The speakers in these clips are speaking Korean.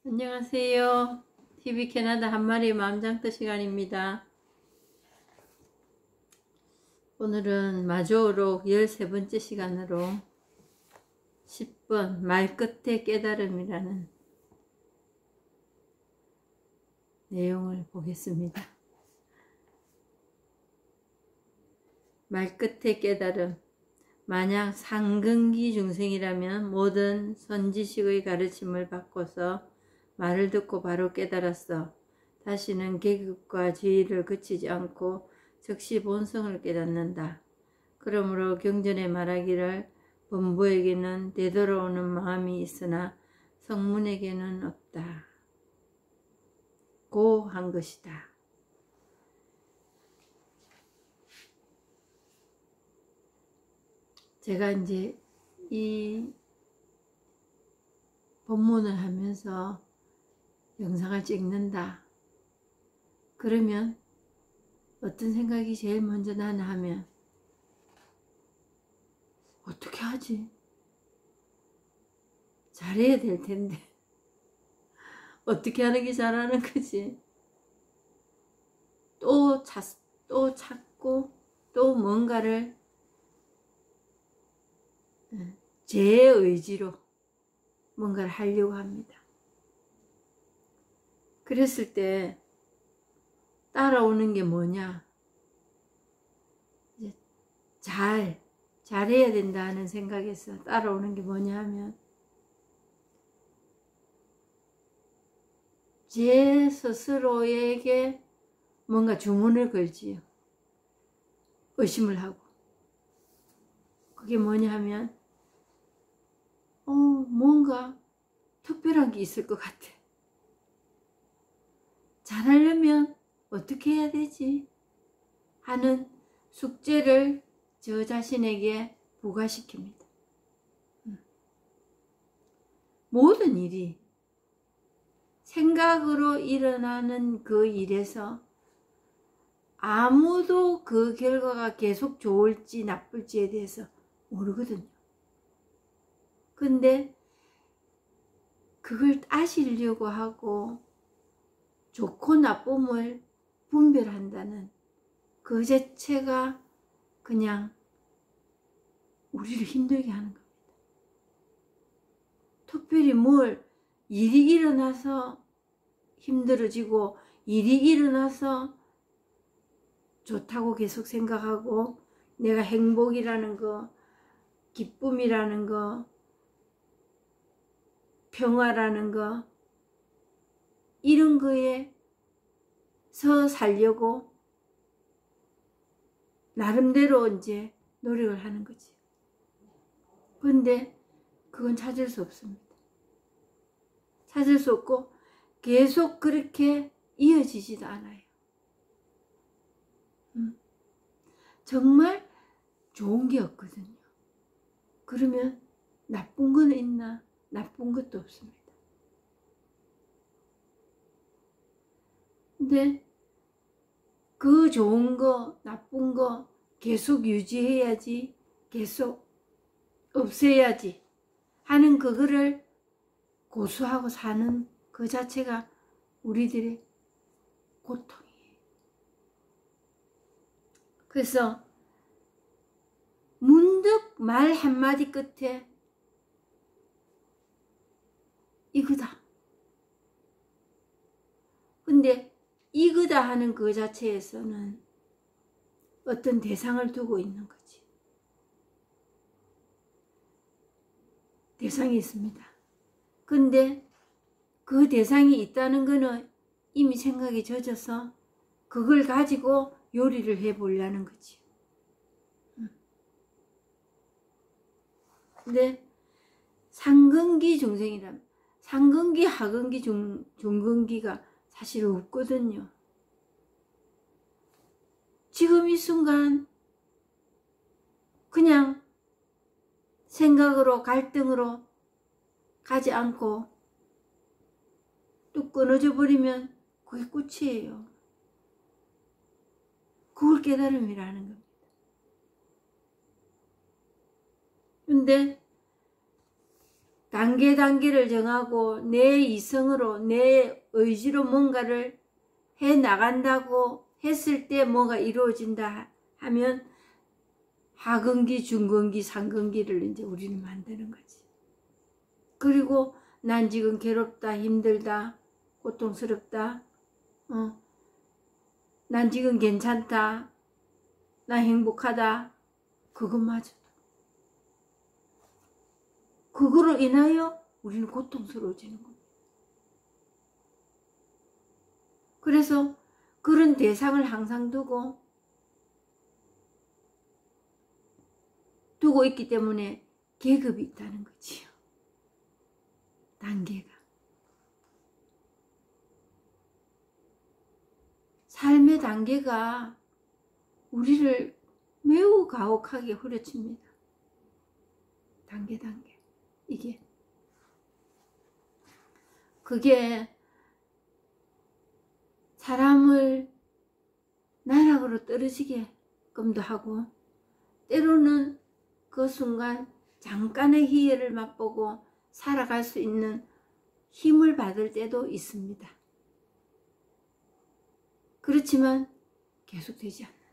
안녕하세요. TV 캐나다 한마리의 마음장터 시간입니다. 오늘은 마조로 13번째 시간으로 10번 말끝의 깨달음이라는 내용을 보겠습니다. 말끝의 깨달음. 만약 상근기 중생이라면 모든 선지식의 가르침을 바꿔서 말을 듣고 바로 깨달았어. 다시는 계급과 지위를 그치지 않고 즉시 본성을 깨닫는다. 그러므로 경전에 말하기를 범부에게는 되돌아오는 마음이 있으나 성문에게는 없다. 고 한 것이다. 제가 이제 이 본문을 하면서 영상을 찍는다. 그러면 어떤 생각이 제일 먼저 나나 하면 어떻게 하지? 잘해야 될 텐데 어떻게 하는 게 잘하는 거지? 또 찾고 또 뭔가를 제 의지로 뭔가를 하려고 합니다. 그랬을 때 따라오는 게 뭐냐? 이제 잘해야 된다는 생각에서 따라오는 게 뭐냐 하면 제 스스로에게 뭔가 주문을 걸지요. 의심을 하고. 그게 뭐냐 하면 뭔가 특별한 게 있을 것 같아. 잘하려면 어떻게 해야 되지? 하는 숙제를 저 자신에게 부과시킵니다. 모든 일이 생각으로 일어나는 그 일에서 아무도 그 결과가 계속 좋을지 나쁠지에 대해서 모르거든요. 근데 그걸 따지려고 하고 좋고 나쁨을 분별한다는 그 자체가 그냥 우리를 힘들게 하는 겁니다. 특별히 일이 일어나서 힘들어지고 일이 일어나서 좋다고 계속 생각하고 내가 행복이라는 거, 기쁨이라는 거, 평화라는 거 이런 거에서 살려고 나름대로 이제 노력을 하는 거지. 근데 그건 찾을 수 없습니다. 찾을 수 없고 계속 그렇게 이어지지도 않아요. 정말 좋은 게 없거든요. 그러면 나쁜 건 있나? 나쁜 것도 없습니다. 근데 그 좋은 거, 나쁜 거 계속 유지해야지, 계속 없애야지 하는 그거를 고수하고 사는 그 자체가 우리들의 고통이에요. 그래서 문득 말 한마디 끝에 이거다. 근데 이거다 하는 그 자체에서는 어떤 대상을 두고 있는 거지. 대상이 있습니다. 근데 그 대상이 있다는 거는 이미 생각이 젖어서 그걸 가지고 요리를 해보려는 거지. 근데 상근기 중생이라면 상근기, 하근기, 중근기가 사실 없거든요. 지금 이 순간 그냥 생각으로 갈등으로 가지 않고 또 끊어져 버리면 그게 끝이에요. 그걸 깨달음이라는 겁니다. 근데 단계를 정하고 내 이성으로 내 의지로 뭔가를 해 나간다고 했을 때 뭐가 이루어진다 하면 하근기, 중근기, 상근기를 이제 우리는 만드는 거지. 그리고 난 지금 괴롭다, 힘들다, 고통스럽다, 난 지금 괜찮다, 나 행복하다, 그것마저도. 그거로 인하여 우리는 고통스러워지는 겁니다. 그래서 그런 대상을 항상 두고 있기 때문에 계급이 있다는 거지요. 단계가. 삶의 단계가 우리를 매우 가혹하게 후려칩니다. 단계. 이게. 그게 사람을 나락으로 떨어지게끔도 하고, 때로는 그 순간 잠깐의 희열을 맛보고 살아갈 수 있는 힘을 받을 때도 있습니다. 그렇지만 계속되지 않는다.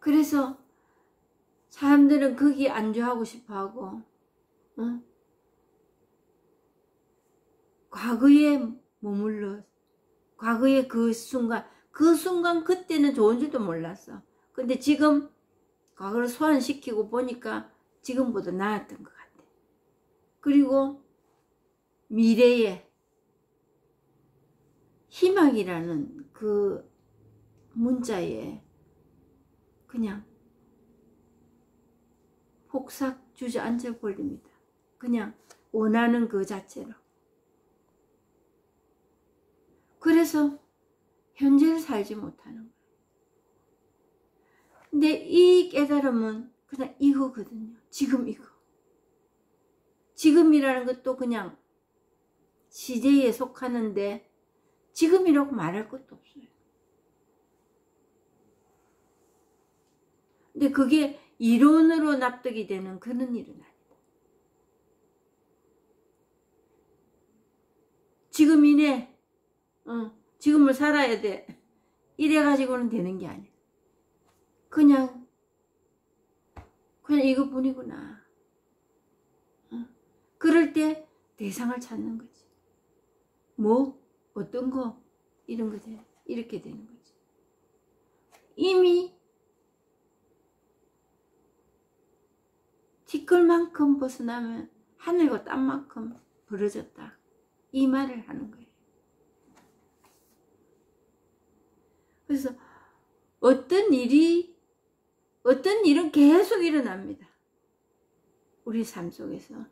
그래서 사람들은 거기에 안주하고 싶어하고, 과거에 머물러, 과거의 그 순간 그때는 좋은 줄도 몰랐어. 근데 지금 과거를 소환시키고 보니까 지금보다 나았던 것 같아. 그리고 미래에 희망이라는 그 문자에 그냥 폭삭 주저앉아 버립니다. 그냥 원하는 그 자체로. 그래서 현재를 살지 못하는 거예요. 근데 이 깨달음은 그냥 이거거든요. 지금 이거. 지금이라는 것도 그냥 시제에 속하는데 지금이라고 말할 것도 없어요. 근데 그게 이론으로 납득이 되는 그런 일은 아니다. 지금이네. 지금을 살아야 돼. 이래가지고는 되는 게 아니야. 그냥 이것뿐이구나. 그럴 때 대상을 찾는 거지. 뭐? 어떤 거? 이런 거지. 이렇게 되는 거지. 이미 티끌만큼 벗어나면 하늘과 땅만큼 벌어졌다. 이 말을 하는 거예요. 그래서 어떤 일은 계속 일어납니다. 우리 삶 속에서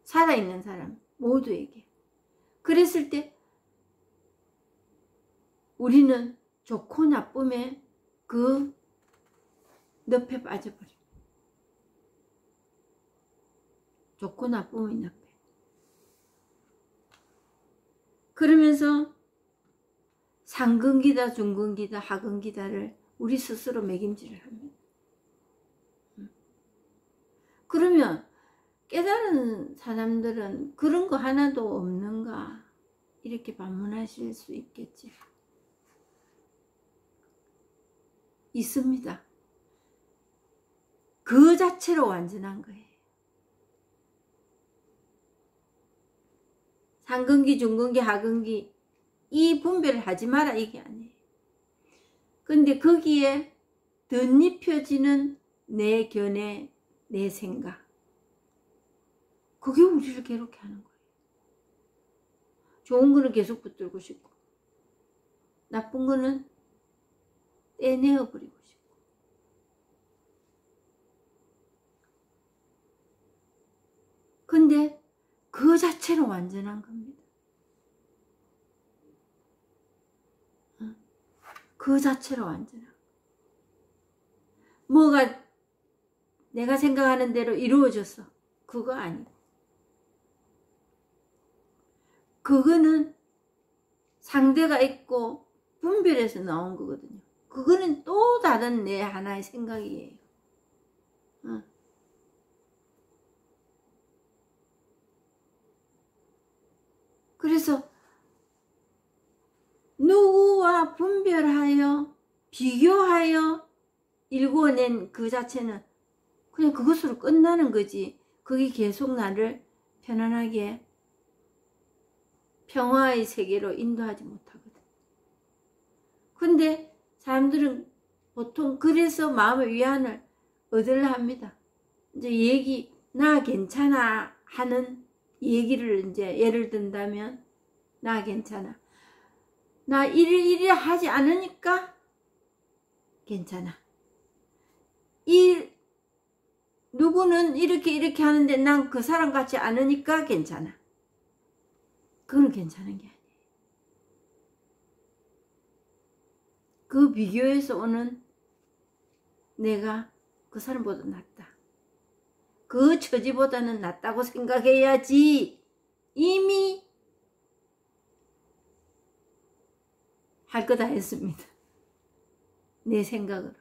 살아있는 사람 모두에게. 그랬을 때 우리는 좋고 나쁨의 그 늪에 빠져버립니다. 좋고 나쁨의 늪에. 그러면서 상근기다, 중근기다, 하근기다를 우리 스스로 매김질을 합니다. 그러면 깨달은 사람들은 그런 거 하나도 없는가 이렇게 반문하실 수 있겠지. 있습니다. 그 자체로 완전한 거예요. 상근기, 중근기, 하근기 이 분별을 하지 마라 이게 아니에요. 근데 거기에 덧입혀지는 내 견해, 내 생각, 그게 우리를 괴롭게 하는 거예요. 좋은 거는 계속 붙들고 싶고 나쁜 거는 떼내어 버리고 싶고. 근데 그 자체로 완전한 겁니다. 그 자체로 완전한. 뭐가 내가 생각하는 대로 이루어졌어. 그거 아니고. 그거는 상대가 있고 분별해서 나온 거거든요. 그거는 또 다른 내 하나의 생각이에요. 어. 그래서 누구와 분별하여 비교하여 일궈낸 그 자체는 그냥 그것으로 끝나는 거지. 그게 계속 나를 편안하게 평화의 세계로 인도하지 못하거든. 근데 사람들은 보통 그래서 마음의 위안을 얻으려 합니다. 이제 나 괜찮아 하는 얘기를 이제 예를 든다면, 나 괜찮아. 나 이리 하지 않으니까 괜찮아. 누구는 이렇게 하는데 난 그 사람 같지 않으니까 괜찮아. 그건 괜찮은 게 아니에요. 그 비교에서 오는 내가 그 사람보다 낫다. 그 처지보다는 낫다고 생각해야지 이미 할 거 다 했습니다. 내 생각으로.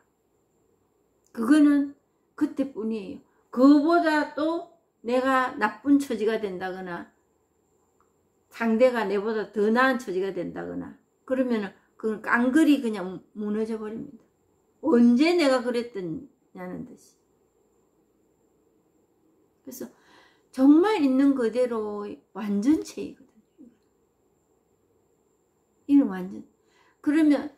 그거는 그때뿐이에요. 그보다 또 내가 나쁜 처지가 된다거나 상대가 내보다 더 나은 처지가 된다거나 그러면은 그건 깡그리 그냥 무너져 버립니다. 언제 내가 그랬더냐는 듯이. 그래서 정말 있는 그대로 완전체이거든요. 이는 완전. 그러면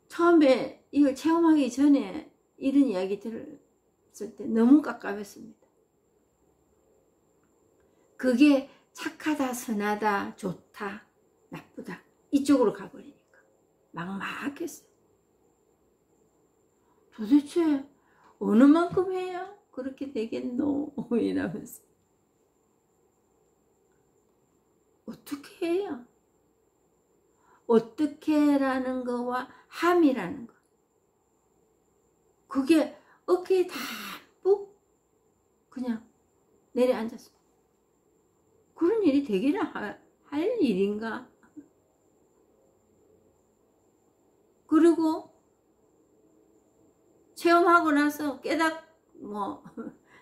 처음에 이걸 체험하기 전에 이런 이야기 들었을 때 너무 깝깝했습니다. 그게 착하다, 선하다, 좋다, 나쁘다 이쪽으로 가버리니까 막막했어요. 도대체 어느 만큼 해야 그렇게 되겠노? 이러면서 어떻게 해야? 어떻게라는 거와 함이라는 거, 그게 어깨에 담뿍 그냥 내려앉았어요. 그런 일이 되기나 할 일인가? 그리고 체험하고 나서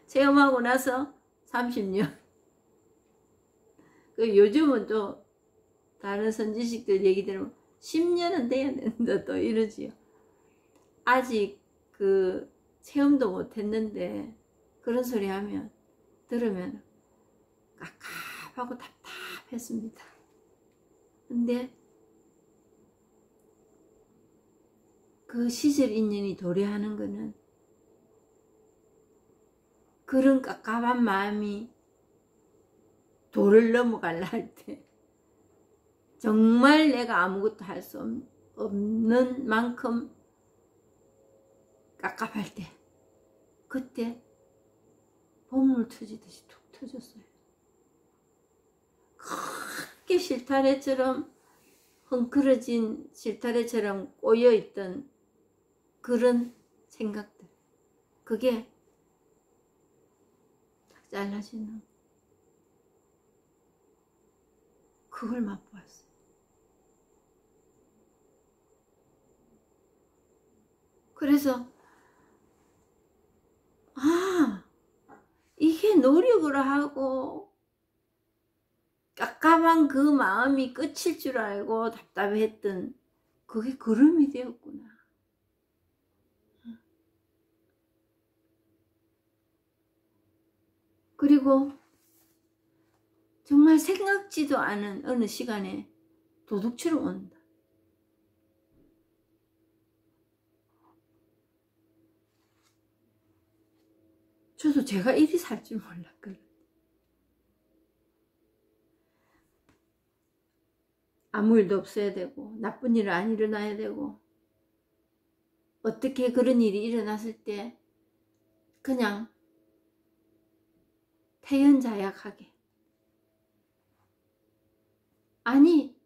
체험하고 나서 30년. 요즘은 또 다른 선지식들 얘기 들으면 10년은 돼야 된다 또 이러지요. 아직 그 체험도 못 했는데 그런 소리 들으면 깝깝하고 답답했습니다. 근데 그 시절 인연이 도래하는 거는 그런 깝깝한 마음이 도를 넘어가려 할 때, 정말 내가 아무것도 할 수 없는 만큼 깝깝할 때, 그때 봄물 터지듯이 툭 터졌어요. 크게 실타래처럼 헝클어진 실타래처럼 꼬여있던 그런 생각들, 그게 딱 잘라지는, 그걸 맛보았어요. 그래서 이게 노력을 하고 깝깝한 그 마음이 끝일 줄 알고 답답했던 그게 걸음이 되었구나. 그리고 정말 생각지도 않은 어느 시간에 도둑처럼 온다. 저도 제가 이리 살 줄 몰랐거든요. 아무 일도 없어야 되고 나쁜 일은 안 일어나야 되고, 어떻게 그런 일이 일어났을 때 그냥 태연자약하게, 아니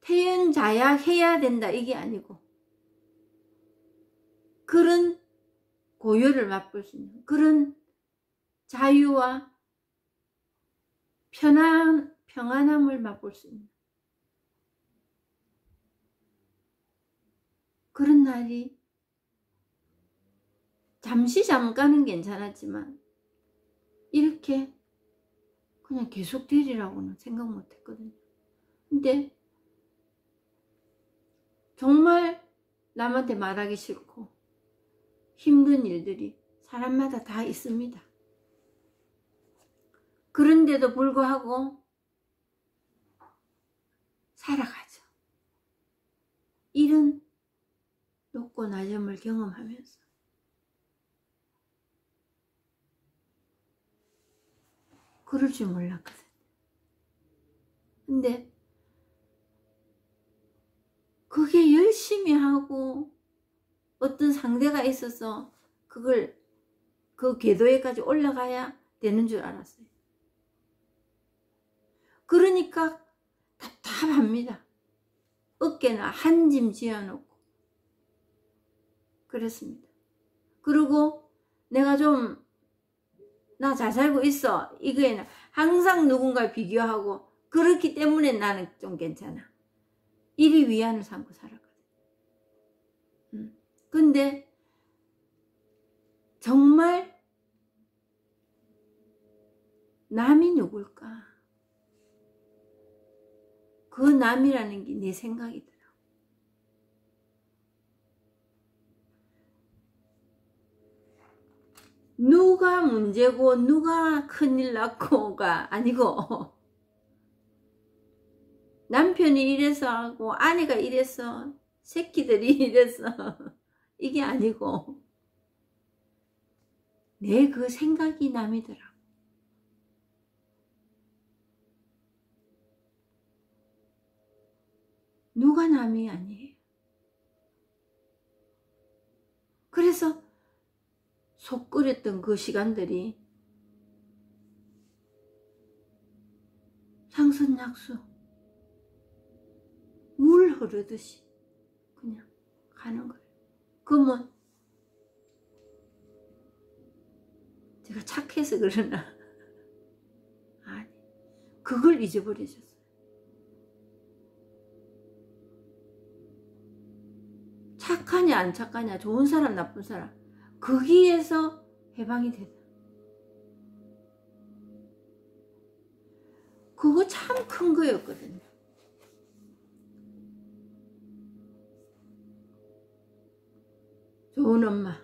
태연자약해야 된다 이게 아니고 그런 고요를 맛볼 수 있는 그런 자유와 평안함을 맛볼 수 있는 그런 날이 잠깐은 괜찮았지만 이렇게 그냥 계속 되리라고는 생각 못 했거든요. 근데 정말 남한테 말하기 싫고 힘든 일들이 사람마다 다 있습니다. 그런데도 불구하고 살아가죠. 이런 높고 낮음을 경험하면서. 그럴 줄 몰랐거든요. 근데 그게 열심히 하고 어떤 상대가 있어서 그걸 그 궤도에까지 올라가야 되는 줄 알았어요. 그러니까 답답합니다. 어깨나 한 짐 지어놓고 그랬습니다. 그리고 내가 좀 나 잘 살고 있어 이거에는 항상 누군가 비교하고 그렇기 때문에 나는 좀 괜찮아. 이리 위안을 삼고 살았거든. 근데 정말 남이 누굴까? 그 남이라는 게 내 생각이더라고. 누가 문제고 누가 큰일 났고가 아니고 남편이 이래서 하고 아내가 이래서 새끼들이 이래서 이게 아니고 내 그 생각이 남이더라고. 누가 남이 아니에요. 그래서 속 끓였던 그 시간들이 상선약수 물 흐르듯이 그냥 가는 거예요. 그러면 제가 착해서 그러나? 아니, 그걸 잊어버리셨어요. 착하냐 안 착하냐, 좋은 사람 나쁜 사람, 거기에서 해방이 되다. 그거 참 큰 거였거든요. 좋은 엄마,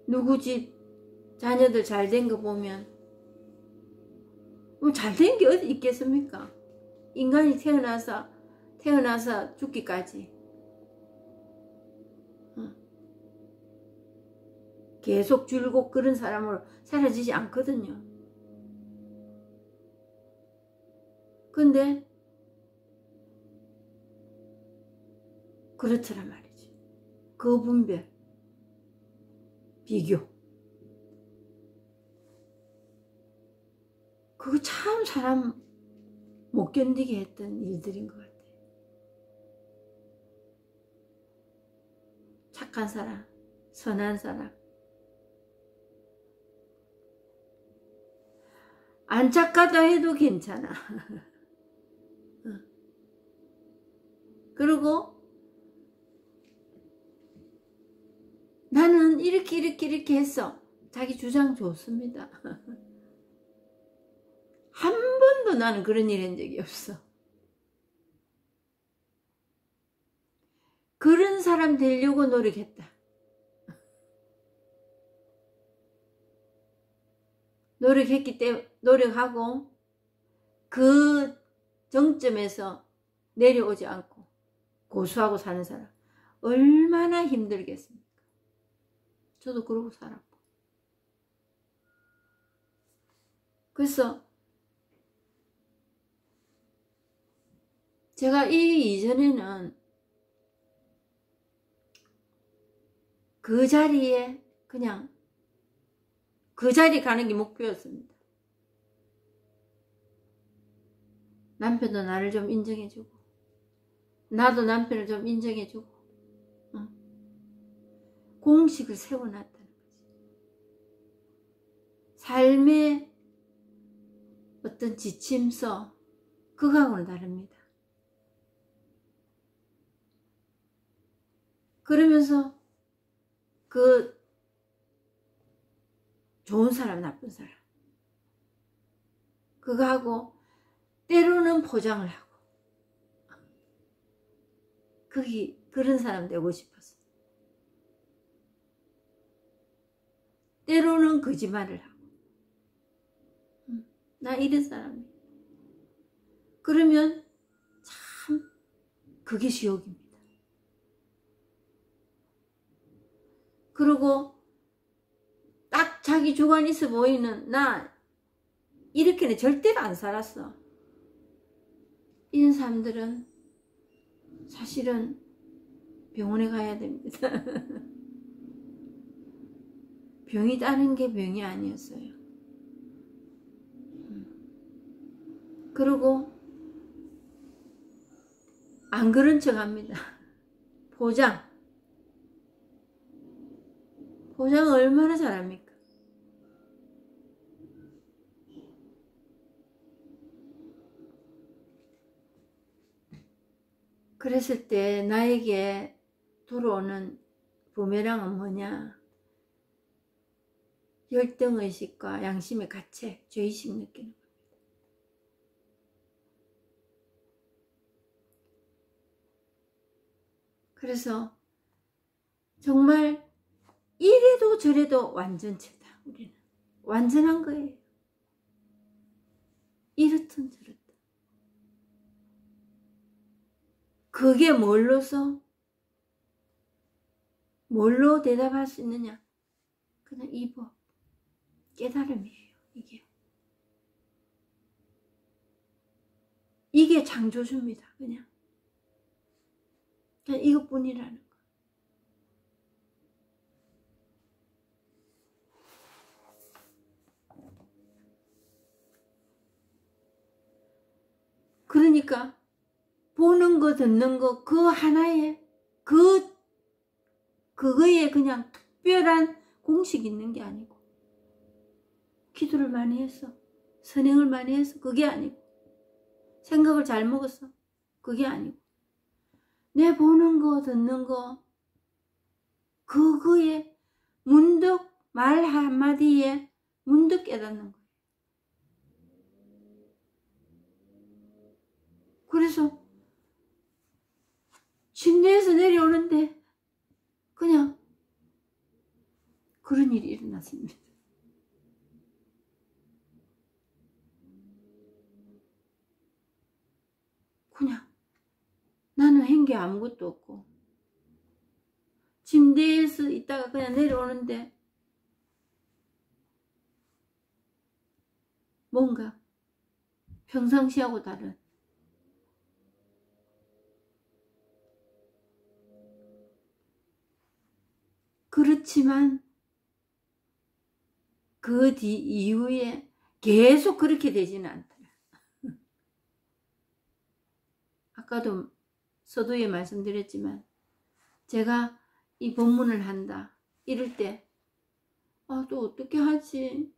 누구 집 자녀들 잘 된 거 보면 뭐 잘 된 게 어디 있겠습니까? 인간이 태어나서 죽기까지 계속 줄곧 그런 사람으로 사라지지 않거든요. 근데 그렇더란 말이지. 그 분별, 비교, 그거 참 사람 못 견디게 했던 일들인 것 같아요. 착한 사람, 선한 사람, 안 착하다 해도 괜찮아. 그리고 나는 이렇게 했어. 자기 주장 좋습니다. 한 번도 나는 그런 일 한 적이 없어. 그런 사람 되려고 노력했다. 노력하고 그 정점에서 내려오지 않고 고수하고 사는 사람 얼마나 힘들겠습니까? 저도 그러고 살았고. 그래서 제가 이 이전에는 그 자리에 그냥 그 자리 가는 게 목표였습니다. 남편도 나를 좀 인정해주고 나도 남편을 좀 인정해주고 공식을 세워놨다는 거지. 삶의 어떤 지침서 그거하고는 다릅니다. 그러면서 그 좋은 사람 나쁜 사람 그거 하고 때로는 포장을 하고 그런 사람 되고 싶었어. 때로는 거짓말을 하고 나 이런 사람이야. 그러면 참 그게 지옥입니다. 그리고 딱 자기 주관 있어 보이는 나 이렇게는 절대로 안 살았어. 이런 사람들은 사실은 병원에 가야 됩니다. 병이 따는 게 병이 아니었어요. 그리고 안 그런 척 합니다. 포장 얼마나 잘합니까? 그랬을 때 나에게 들어오는 부메랑은 뭐냐? 열등의식과 양심의 가책, 죄의식 느끼는 겁니다. 그래서 정말 이래도 저래도 완전체다. 우리는 완전한 거예요. 이렇든 저렇든. 그게 뭘로 대답할 수 있느냐? 그냥 이 법, 깨달음이에요. 이게 창조주입니다. 그냥 이것뿐이라는 거. 그러니까 보는 거 듣는 거 그 하나에 그거에 그냥 특별한 공식이 있는 게 아니고 기도를 많이 했어, 선행을 많이 했어, 그게 아니고 생각을 잘 먹었어, 그게 아니고 내 보는 거 듣는 거 그거에 문득 말 한마디에 문득 깨닫는 거예요. 그래서 침대에서 내려오는데 그냥 그런 일이 일어났습니다. 그냥 나는 한 게 아무것도 없고 침대에서 있다가 그냥 내려오는데 뭔가 평상시하고 다른 그렇지만 그 이후에 계속 그렇게 되지는 않더라. 아까도 서두에 말씀드렸지만 제가 이 법문을 한다 이럴 때 또 어떻게 하지?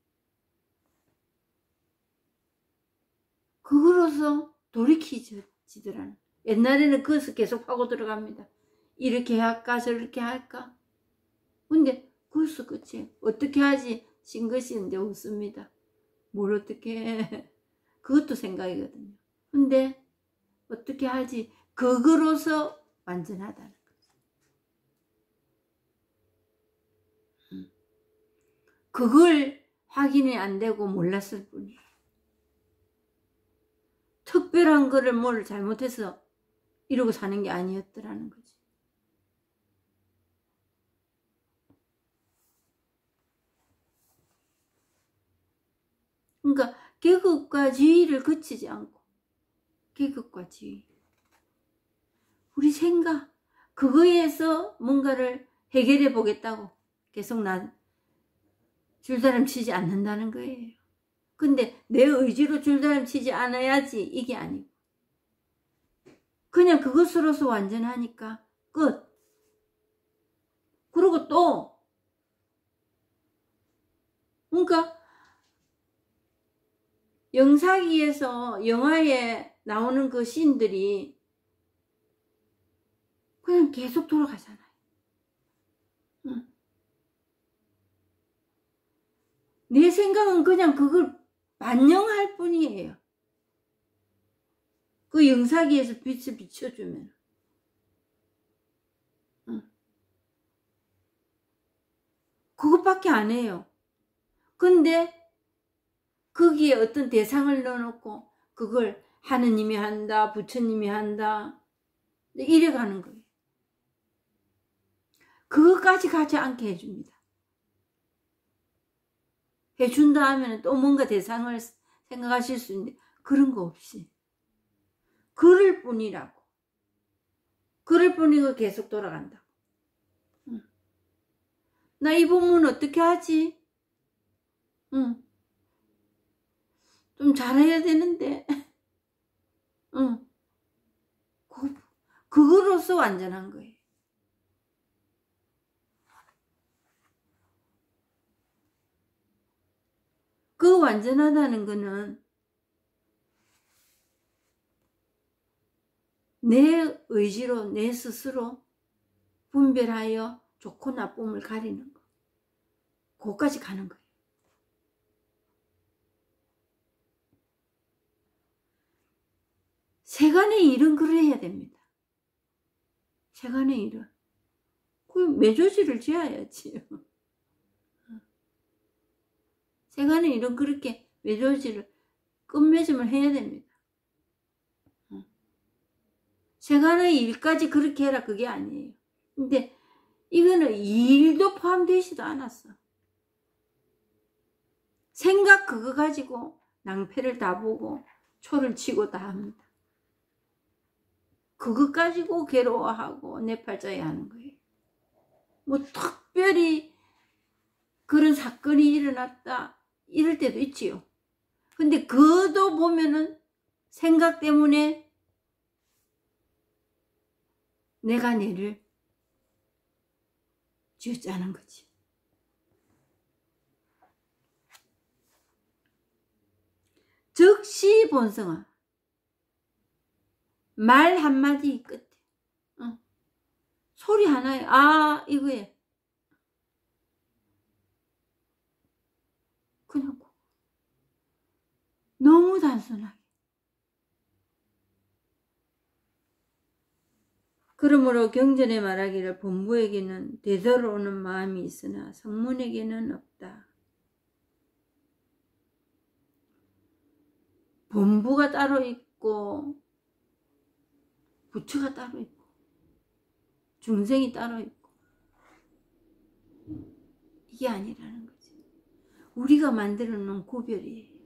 그거로서 돌이키지더라는. 옛날에는 그것을 계속 하고 들어갑니다. 이렇게 할까 저렇게 할까. 근데 그것도 끝이에요. 어떻게 하지? 싱긋이는데 웃습니다. 뭘 어떻게 해. 그것도 생각이거든요. 근데 어떻게 하지? 그거로서 완전하다는 거죠. 그걸 확인이 안 되고 몰랐을 뿐이에요. 특별한 거를 뭘 잘못해서 이러고 사는 게 아니었더라는 거지. 그러니까 계급과 지위를 거치지 않고 계급과 지위, 우리 생각 그거에서 뭔가를 해결해 보겠다고 계속 난 줄다름 치지 않는다는 거예요. 근데 내 의지로 줄다름 치지 않아야지 이게 아니고 그냥 그것으로서 완전하니까 끝. 그리고 또 그러니까 영사기에서 영화에 나오는 그 씬들이 그냥 계속 돌아가잖아요. 내 생각은 그냥 그걸 반영할 뿐이에요. 그 영사기에서 빛을 비춰주면. 그것밖에 안 해요. 근데 거기에 어떤 대상을 넣어놓고 그걸 하느님이 한다, 부처님이 한다, 이래 가는 거예요. 그것까지 가지 않게 해줍니다. 해준다 하면 또 뭔가 대상을 생각하실 수 있는데 그런 거 없이 그럴 뿐이라고. 그럴 뿐이고 계속 돌아간다. 나 이 부분 어떻게 하지? 좀 잘해야 되는데. 그거로서 완전한 거예요. 그 완전하다는 거는 내 의지로 내 스스로 분별하여 좋고 나쁨을 가리는 거. 그거까지 가는 거예요. 세간의 일은 그래야 됩니다. 세간의 일은. 그 매조지를 지어야지요. 세간의 일은 그렇게 매조지를 끝맺음을 해야 됩니다. 세간의 일까지 그렇게 해라 그게 아니에요. 근데 이거는 일도 포함되지도 않았어. 생각 그거 가지고 낭패를 다 보고 초를 치고 다 합니다. 그거 가지고 괴로워하고 뇌팔자에 하는 거예요. 뭐 특별히 그런 사건이 일어났다 이럴 때도 있지요. 근데 그도 보면은 생각 때문에 내가 내를 쥐어짜는 거지. 즉시 본성아. 말 한마디 끝에 소리 하나에 이거에 그냥 너무 단순하게. 그러므로 경전에 말하기를 본부에게는 되돌아오는 마음이 있으나 성문에게는 없다. 본부가 따로 있고 부처가 따로 있고 중생이 따로 있고 이게 아니라는 거지. 우리가 만들어 놓은 구별이에요.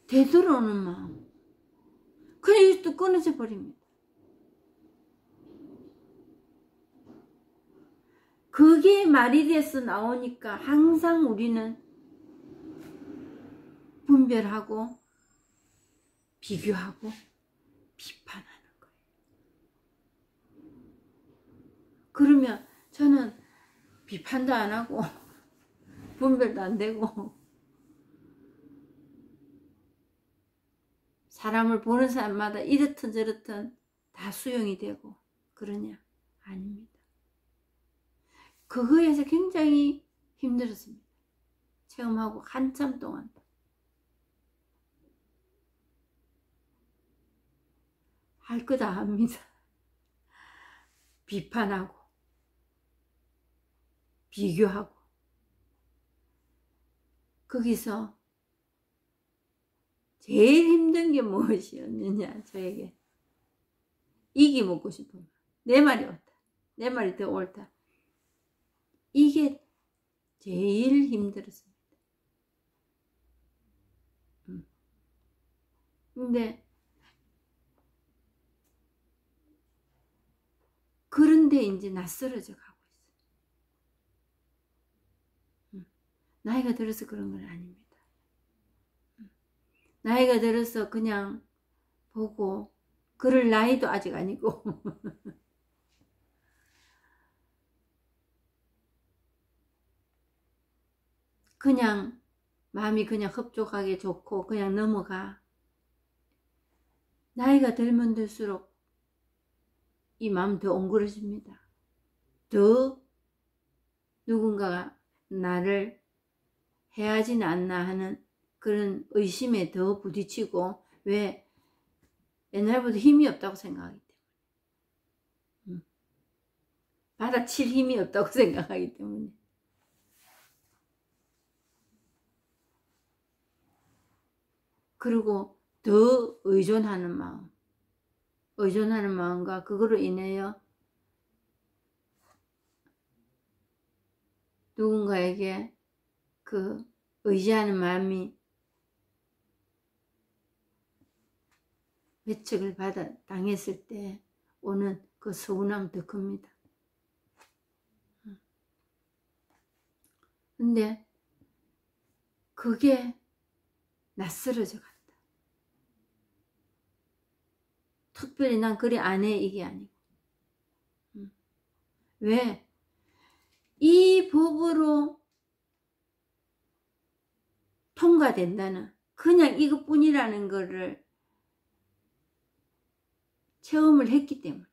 되돌아오는 마음. 그냥 또 끊어져 버립니다. 그게 말이 돼서 나오니까 항상 우리는 분별하고 비교하고 비판하는 거예요. 그러면 저는 비판도 안 하고 분별도 안 되고 사람을 보는 사람마다 이렇든 저렇든 다 수용이 되고 그러냐? 아닙니다. 그거에서 굉장히 힘들었습니다. 체험하고 한참 동안. 할 거 다 합니다. 비판하고 비교하고 거기서 제일 힘든 게 무엇이었느냐 저에게. 이기 먹고 싶으면 내 말이 옳다. 내 말이 더 옳다. 이게 제일 힘들었습니다. 근데 그런데 이제 낯설어져 가고 있어요. 나이가 들어서 그런 건 아닙니다. 나이가 들어서 그냥 보고 그럴 나이도 아직 아니고 그냥 마음이 그냥 흡족하게 좋고 그냥 넘어가. 나이가 들면 들수록 이 마음 더 옹그러집니다. 더 누군가가 나를 해하지는 않나 하는 그런 의심에 더 부딪히고, 왜? 옛날보다 힘이 없다고 생각하기 때문에. 받아칠 힘이 없다고 생각하기 때문에. 그리고 더 의존하는 마음과 그거로 인하여 누군가에게 그 의지하는 마음이 배척을 당했을 때 오는 그 서운함 더 큽니다. 근데 그게 낯설어져 간다. 특별히 난 그리 안 해, 이게 아니고. 왜? 이 법으로 통과된다는, 그냥 이것뿐이라는 거를 체험을 했기 때문에.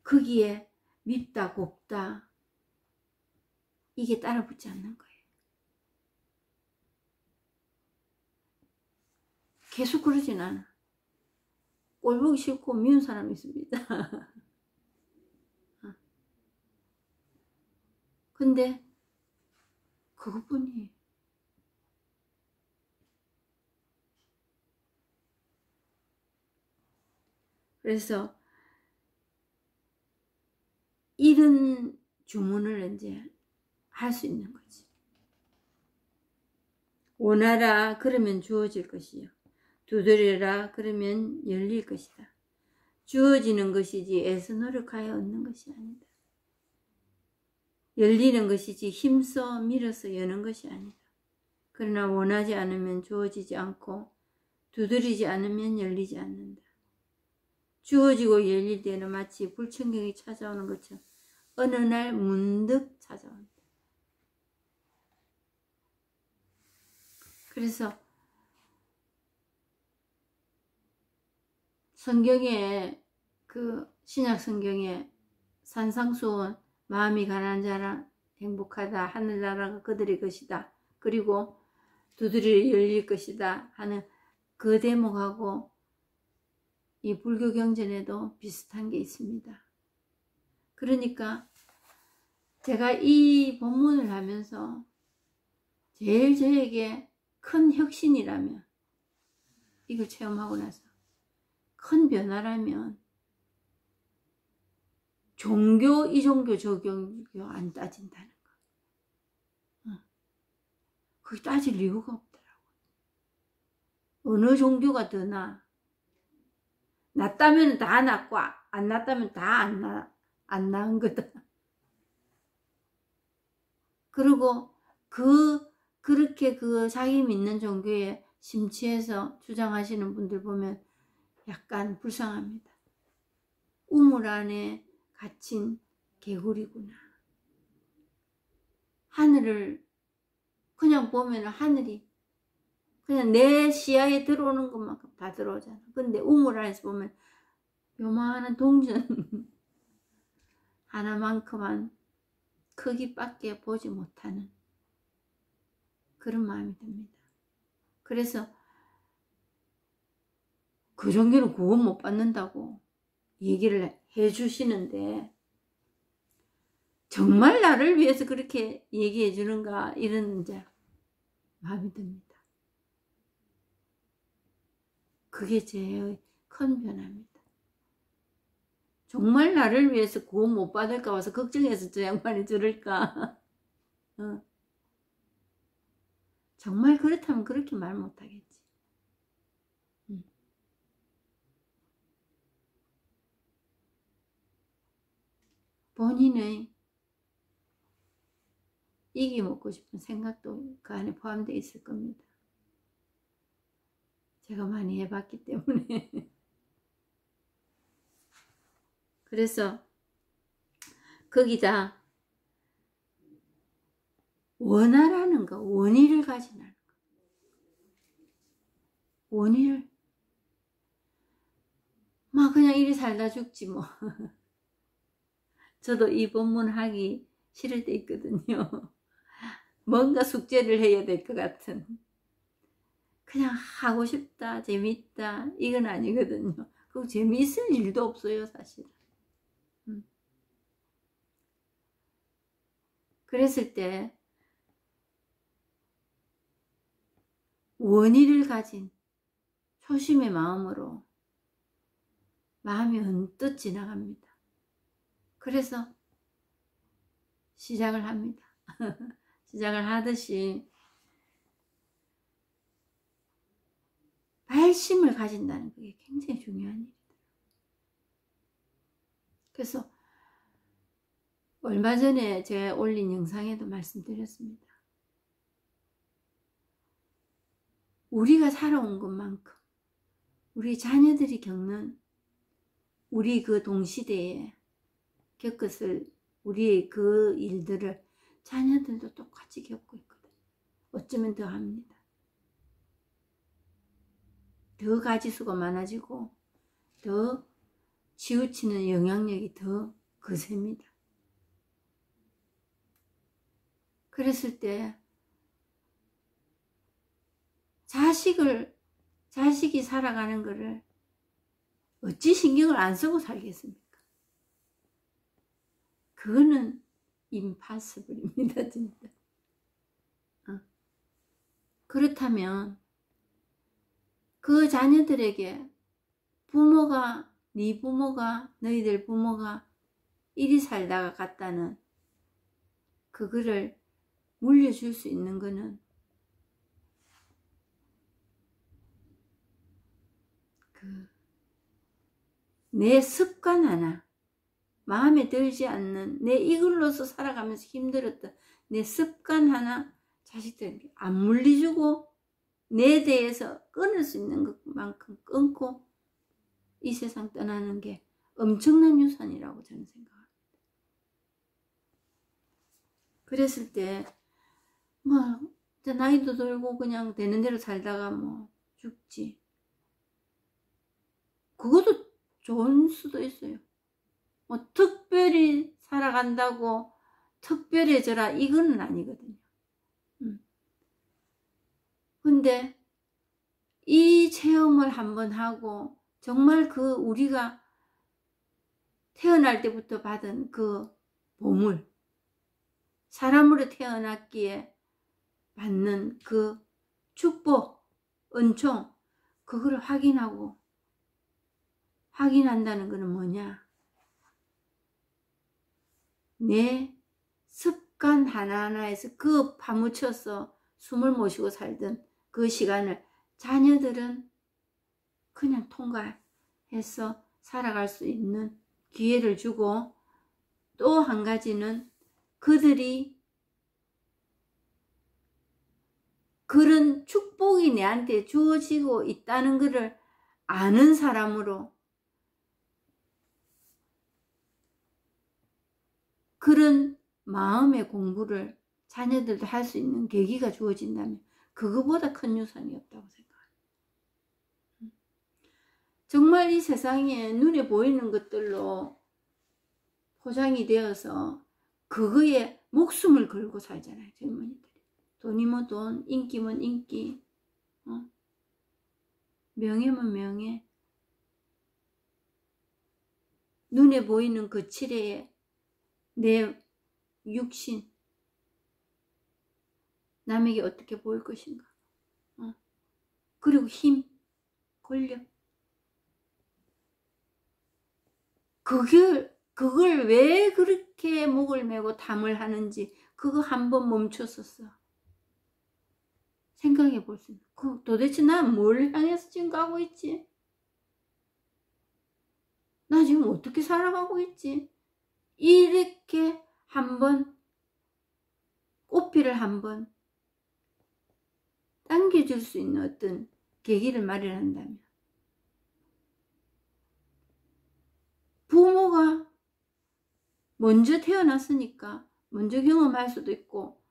거기에 밉다 곱다 이게 따라붙지 않는 거예요. 계속 그러진 않아. 꼴 보기 싫고 미운 사람이 있습니다. 근데 그것뿐이에요. 그래서 이런 주문을 이제 할 수 있는 거지. 원하라 그러면 주어질 것이요. 두드려라 그러면 열릴 것이다. 주어지는 것이지 애써 노력하여 얻는 것이 아니다. 열리는 것이지 힘써 밀어서 여는 것이 아니다. 그러나 원하지 않으면 주어지지 않고 두드리지 않으면 열리지 않는다. 주어지고 열릴 때는 마치 불청객이 찾아오는 것처럼 어느 날 문득 찾아온다. 그래서 성경에, 그 신약 성경에 산상수훈, 마음이 가난한 자라 행복하다, 하늘나라가 그들의 것이다, 그리고 두드려 열릴 것이다 하는 그 대목하고 이 불교 경전에도 비슷한 게 있습니다. 그러니까 제가 이 본문을 하면서 제일 저에게 큰 혁신이라면, 이걸 체험하고 나서 큰 변화라면, 종교, 이 종교, 저 종교 안 따진다는 거. 그게 따질 이유가 없더라고. 어느 종교가 더 나아? 낫다면 다 낫고 안 낫다면 다 안 나은 거다. 그리고 그렇게 그 자기 믿는 종교에 심취해서 주장하시는 분들 보면 약간 불쌍합니다. 우물 안에 갇힌 개구리구나. 하늘을 그냥 보면 하늘이 그냥 내 시야에 들어오는 것만큼 다 들어오잖아. 근데 우물 안에서 보면 요만한 동전 하나만큼만 크기밖에 보지 못하는 그런 마음이 듭니다. 그래서 그 종교는 구원 못 받는다고 얘기를 해주시는데 정말 나를 위해서 그렇게 얘기해 주는가, 이런 이제 마음이 듭니다. 그게 제일 큰 변화입니다. 정말 나를 위해서 구원 못 받을까 봐서 걱정해서 저 양반이 저럴까. 정말 그렇다면 그렇게 말 못하겠지. 본인의 이기 먹고 싶은 생각도 그 안에 포함되어 있을 겁니다. 제가 많이 해봤기 때문에. 그래서 거기다 원하라는 거, 원의를 가지라는 거. 원의를 막 그냥 이리 살다 죽지 뭐. 저도 이 본문 하기 싫을 때 있거든요. 뭔가 숙제를 해야 될 것 같은. 그냥 하고 싶다, 재밌다, 이건 아니거든요. 그 재미있을 일도 없어요, 사실. 그랬을 때 원의를 가진 초심의 마음으로 마음이 언뜻 지나갑니다. 그래서 시작을 합니다. 시작을 하듯이 발심을 가진다는 게 굉장히 중요한 일이다. 그래서 얼마 전에 제가 올린 영상에도 말씀드렸습니다. 우리가 살아온 것만큼 우리 자녀들이 겪는 우리 그 동시대에 겪었을 우리의 그 일들을 자녀들도 똑같이 겪고 있거든. 어쩌면 더 합니다. 더 가지수가 많아지고 더 치우치는 영향력이 더 거셉니다. 그랬을 때 자식이 살아가는 거를 어찌 신경을 안 쓰고 살겠습니까? 그거는 임파서블입니다, 진짜. 그렇다면 그 자녀들에게 부모가, 네 부모가, 너희들 부모가 이리 살다가 갔다는 그거를 물려줄 수 있는 거는 내 습관 하나, 마음에 들지 않는 내 이글로서 살아가면서 힘들었던 내 습관 하나 자식들에게 안 물려주고 내 대해서 끊을 수 있는 것만큼 끊고 이 세상 떠나는 게 엄청난 유산이라고 저는 생각합니다. 그랬을 때 뭐 나이도 들고 그냥 되는 대로 살다가 뭐 죽지. 그것도 좋은 수도 있어요. 뭐 특별히 살아간다고 특별해져라 이거는 아니거든요. 근데 이 체험을 한번 하고 정말 그 우리가 태어날 때부터 받은 그 보물, 사람으로 태어났기에 받는 그 축복, 은총, 그거를 확인한다는 것은 뭐냐? 내 습관 하나하나에서 그 파묻혀서 숨을 못 쉬고 살던 그 시간을 자녀들은 그냥 통과해서 살아갈 수 있는 기회를 주고, 또 한 가지는 그들이 그런 축복이 내한테 주어지고 있다는 것을 아는 사람으로 그런 마음의 공부를 자녀들도 할 수 있는 계기가 주어진다면 그거보다 큰 유산이 없다고 생각합니다. 정말 이 세상에 눈에 보이는 것들로 포장이 되어서 그거에 목숨을 걸고 살잖아요, 젊은이들이. 돈이면 돈, 인기면 인기, 명예면 명예. 눈에 보이는 그 칠해에 내 육신, 남에게 어떻게 보일 것인가. 그리고 힘, 권력. 그걸 왜 그렇게 목을 메고 탐을 하는지 그거 한번 멈췄었어. 생각해 볼 수 있는. 도대체 난 뭘 향해서 지금 가고 있지? 나 지금 어떻게 살아가고 있지? 이렇게 한번 꽃피를 한번 당겨줄 수 있는 어떤 계기를 마련한다면, 부모가 먼저 태어났으니까 먼저 경험할 수도 있고,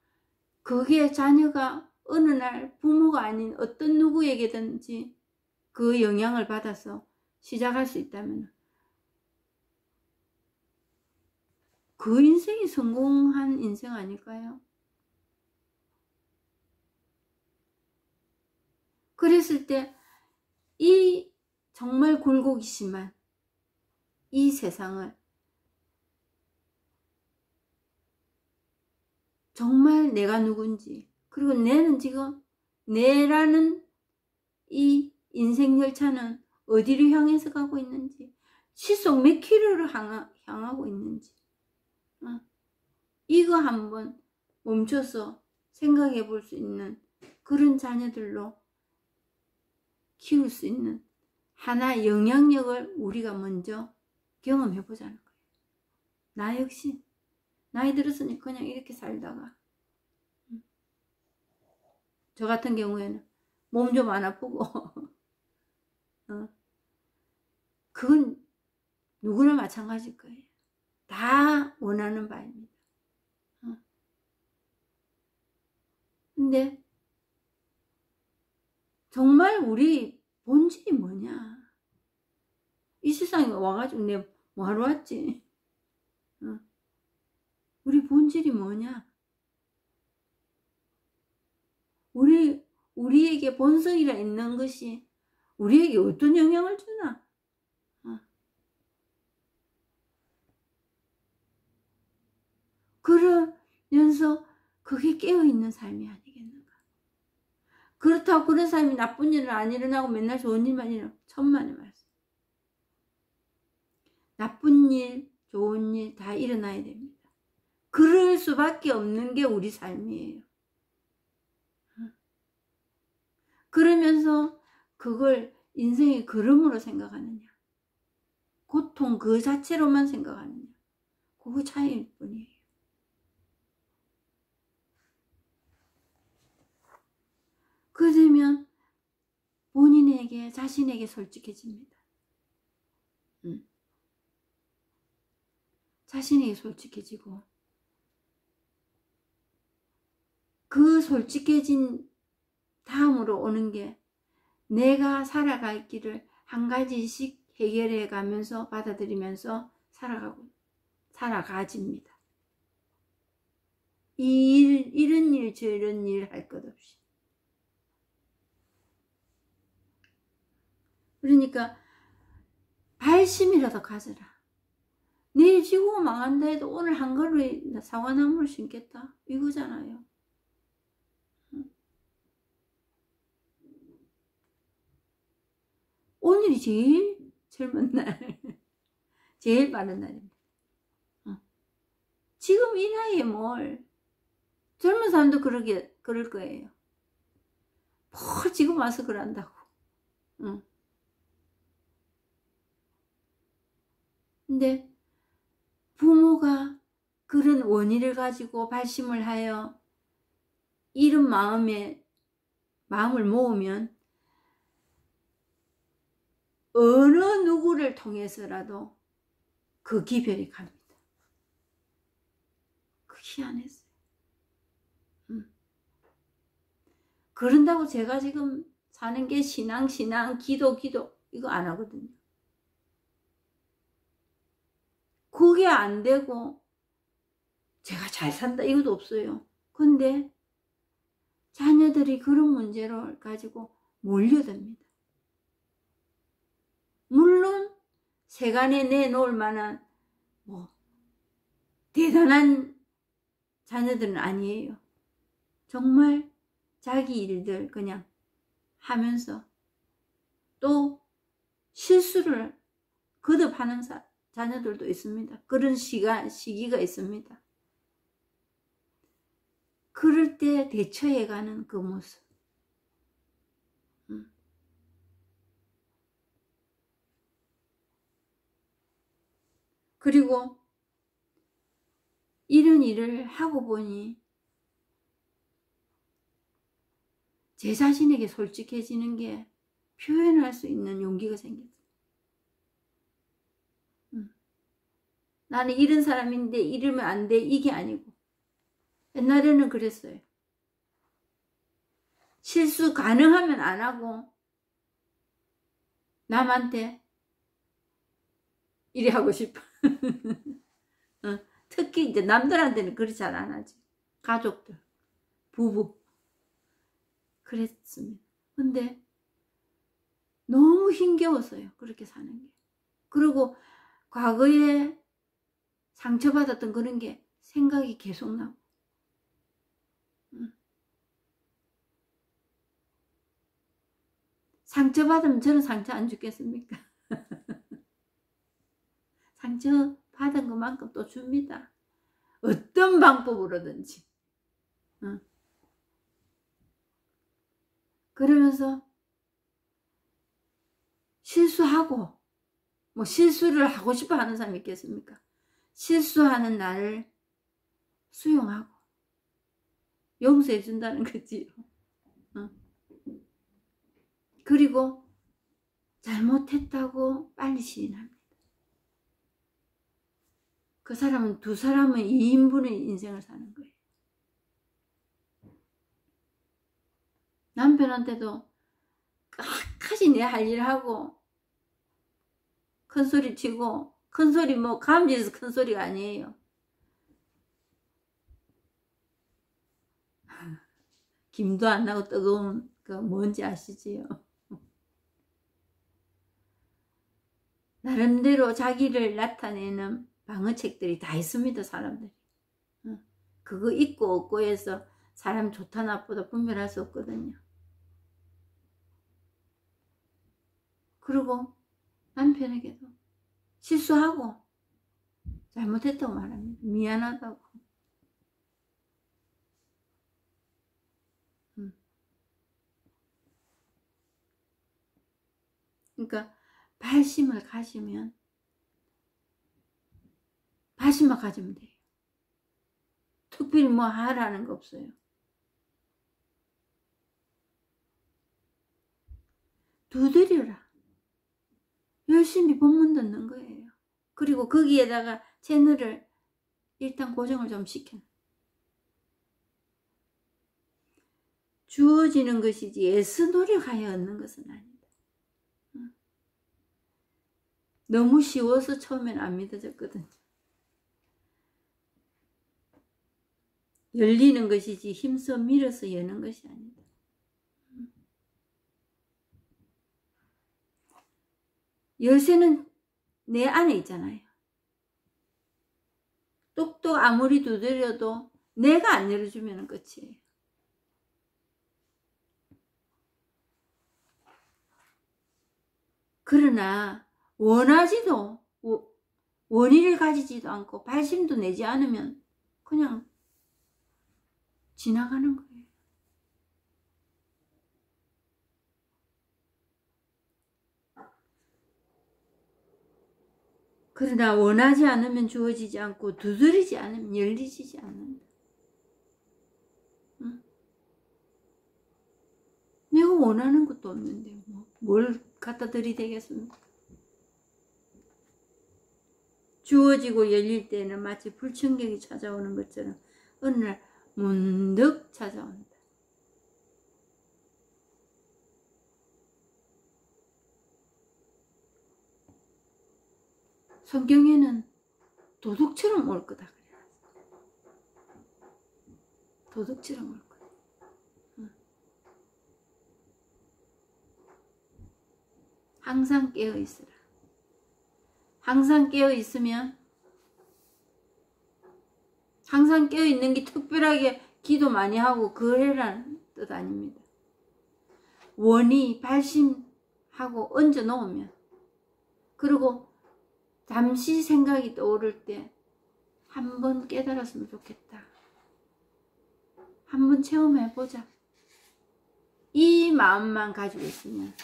그게 자녀가 어느 날 부모가 아닌 어떤 누구에게든지 그 영향을 받아서 시작할 수 있다면 그 인생이 성공한 인생 아닐까요? 그랬을 때 이 정말 굴곡이 심한 이 세상을 정말 내가 누군지, 그리고 내는 지금 내라는 이 인생 열차는 어디를 향해서 가고 있는지, 시속 몇 킬로를 향하고 있는지, 이거 한번 멈춰서 생각해 볼 수 있는 그런 자녀들로 키울 수 있는 하나의 영향력을 우리가 먼저 경험해 보자는 거예요. 나 역시 나이 들었으니 그냥 이렇게 살다가, 저 같은 경우에는 몸 좀 안 아프고 그건 누구나 마찬가지일 거예요. 다 원하는 바입니다. 근데 정말 우리 본질이 뭐냐? 이 세상에 와가지고 내가 뭐하러 왔지? 우리 본질이 뭐냐? 우리에게 본성이라 있는 것이 우리에게 어떤 영향을 주나? 그러면서 그게 깨어있는 삶이 아니겠는가? 그렇다고 그런 삶이 나쁜 일은 안 일어나고 맨날 좋은 일만 일어나고, 천만의 말씀. 나쁜 일, 좋은 일 다 일어나야 됩니다. 그럴 수밖에 없는 게 우리 삶이에요. 그러면서 그걸 인생의 걸음으로 생각하느냐, 고통 그 자체로만 생각하느냐, 그거 차이일 뿐이에요. 그러면 본인에게, 자신에게 솔직해집니다. 자신에게 솔직해지고, 그 솔직해진 다음으로 오는 게 내가 살아갈 길을 한 가지씩 해결해 가면서 받아들이면서 살아가집니다. 이런 일 저런 일 할 것 없이. 그러니까 발심이라도 가져라. 내일 지구가 망한다 해도 오늘 한 그루에 사과나무를 심겠다, 이거잖아요. 오늘이 제일 젊은 날, 제일 빠른 날입니다. 지금 이 나이에 뭘, 젊은 사람도 그럴 거예요. 뭘 지금 와서 그런다고. 근데 부모가 그런 원의를 가지고 발심을 하여 이런 마음을 모으면 어느 누구를 통해서라도 그 기별이 갑니다. 그 희한했어요. 그런다고 제가 지금 사는 게 신앙, 기도 이거 안 하거든요. 그게 안 되고 제가 잘 산다 이것도 없어요. 근데 자녀들이 그런 문제를 가지고 몰려듭니다. 물론 세간에 내놓을 만한 대단한 자녀들은 아니에요. 정말 자기 일들 그냥 하면서 또 실수를 거듭하는 자녀들도 있습니다. 그런 시기가 있습니다. 그럴 때 대처해가는 그 모습. 그리고 이런 일을 하고 보니 제 자신에게 솔직해지는 게 표현할 수 있는 용기가 생겼어요. 나는 이런 사람인데 이러면 안 돼, 이게 아니고 옛날에는 그랬어요. 실수 가능하면 안 하고 남한테 이래 하고 싶어. 특히 이제 남들한테는 그리 잘 안 하지. 가족들, 부부. 그랬습니다. 근데 너무 힘겨웠어요. 그렇게 사는 게. 그리고 과거에 상처받았던 그런 게 생각이 계속 나고. 상처받으면 저는 상처 안 주겠습니까? 상처받은 것만큼 또 줍니다. 어떤 방법으로든지. 그러면서 실수하고, 뭐 실수를 하고 싶어 하는 사람이 있겠습니까? 실수하는 나를 수용하고 용서해 준다는 거지요. 그리고 잘못했다고 빨리 시인합니다. 그 사람은 두 사람은 2인분의 인생을 사는 거예요. 남편한테도 끝까지 내 할 일 하고 큰소리 치고, 큰소리 뭐 감질에서 큰소리가 아니에요. 김도 안 나고 뜨거운 그 뭔지 아시지요? 나름대로 자기를 나타내는 방어책들이 다 있습니다. 사람들이. 그거 있고 없고 해서 사람 좋다 나쁘다 분별할 수 없거든요. 그리고 남편에게도 실수하고 잘못했다고 말합니다. 미안하다고. 그러니까 발심을 가지면 발심만 가지면 돼요. 특별히 뭐 하라는 거 없어요. 두드려라. 열심히 본문 듣는 거예요. 그리고 거기에다가 채널을 일단 고정을 좀 시켜. 주어지는 것이지 애써 노력하여 얻는 것은 아니다. 너무 쉬워서 처음엔 안 믿어졌거든요. 열리는 것이지 힘써 밀어서 여는 것이 아니다. 열쇠는 내 안에 있잖아요. 똑똑 아무리 두드려도 내가 안 열어주면 끝이에요. 그러나 원하지도 원의를 가지지도 않고 발심도 내지 않으면 그냥 지나가는 거예요. 그러나 원하지 않으면 주어지지 않고 두드리지 않으면 열리지 않는다. 응? 내가 원하는 것도 없는데 뭘 갖다 들이대겠습니까? 주어지고 열릴 때는 마치 불청객이 찾아오는 것처럼 어느 날 문득 찾아온다. 성경에는 도둑처럼 올 거다 그래요. 도둑처럼 올 거다. 항상 깨어 있으라. 항상 깨어 있으면 항상 깨어 있는 게 특별하게 기도 많이 하고 그래라는 뜻 아닙니다. 원이 발심하고 얹어 놓으면 그리고 잠시 생각이 떠오를 때 한번 깨달았으면 좋겠다. 한번 체험해보자. 이 마음만 가지고 있으면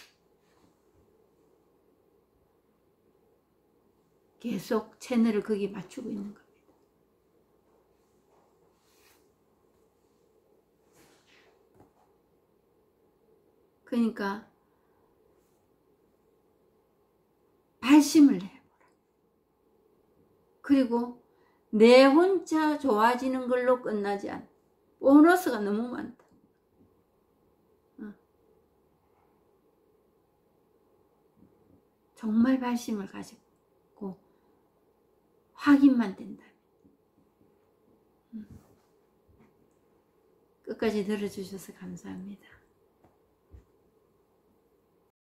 계속 채널을 거기 맞추고 있는 겁니다. 그러니까 발심을 해보라. 그리고 내 혼자 좋아지는 걸로 끝나지 않아. 보너스가 너무 많다. 정말 발심을 가지고 확인만 된다면. 끝까지 들어주셔서 감사합니다.